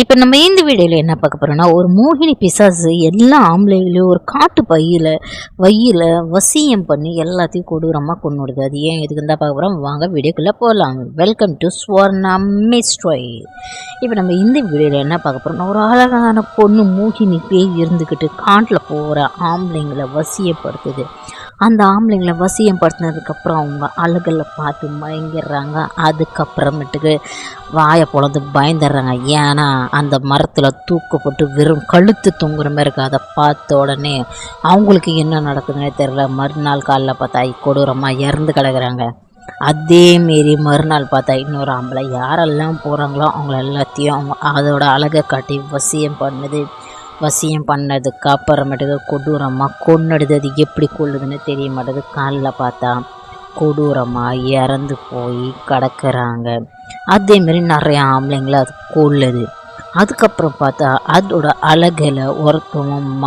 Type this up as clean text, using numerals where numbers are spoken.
இப்போ நம்ம இந்த வீடியோவில் என்ன பார்க்க போகிறோம்னா, ஒரு மோகினி பிசாசு எல்லா ஆம்பளைங்களையும் ஒரு காட்டு வையில வசியம் பண்ணி எல்லாத்தையும் கொடூரமாக கொன்னுடுது. அது ஏன் எதுக்கு தான் பார்க்க போகிறோம், வாங்க வீடியோக்குள்ளே போகலாம். Welcome to Swarna mystery. இப்போ நம்ம இந்த வீடியோவில் என்ன பார்க்க போகிறோம்னா, ஒரு அழகான பொண்ணு மோகினி பேய் இருந்துக்கிட்டு காட்டில் போகிற ஆம்பளைங்களை வசியப்படுத்துது. அந்த ஆம்பளைங்களை வசியம் படுத்தினதுக்கப்புறம் அவங்க அழகில் பார்த்து மயங்கிடுறாங்க. அதுக்கப்புறமேட்டுக்கு வாயை பொழந்து பயந்துடுறாங்க. ஏன்னா அந்த மரத்தில் தூக்கப்பட்டு வெறும் கழுத்து தொங்குற மாதிரி இருக்குது. அதை பார்த்த உடனே அவங்களுக்கு என்ன நடக்குதுன்னே தெரில. மறுநாள் காலைல பார்த்தா கொடூரமாக இறந்து கிடக்குறாங்க. அதேமாரி மறுநாள் பார்த்தா இன்னொரு ஆம்பளை யாரெல்லாம் போகிறாங்களோ அவங்கள எல்லாத்தையும் அவங்க அதோட அழகை காட்டி வசியம் பண்ணுது. வசியம் பண்ணதுக்கு அப்புறமேட்டுக்கு கொடூரமாக கொன்னுடுது. அது எப்படி கொள்ளுதுன்னு தெரிய மாட்டேது. காலில் பார்த்தா கொடூரமாக இறந்து போய் கிடக்குறாங்க. அதேமாரி நிறைய ஆம்பளைங்களை அது கொள்ளுது. அதுக்கப்புறம் பார்த்தா அதோட அழகில் ஒருத்தவங்க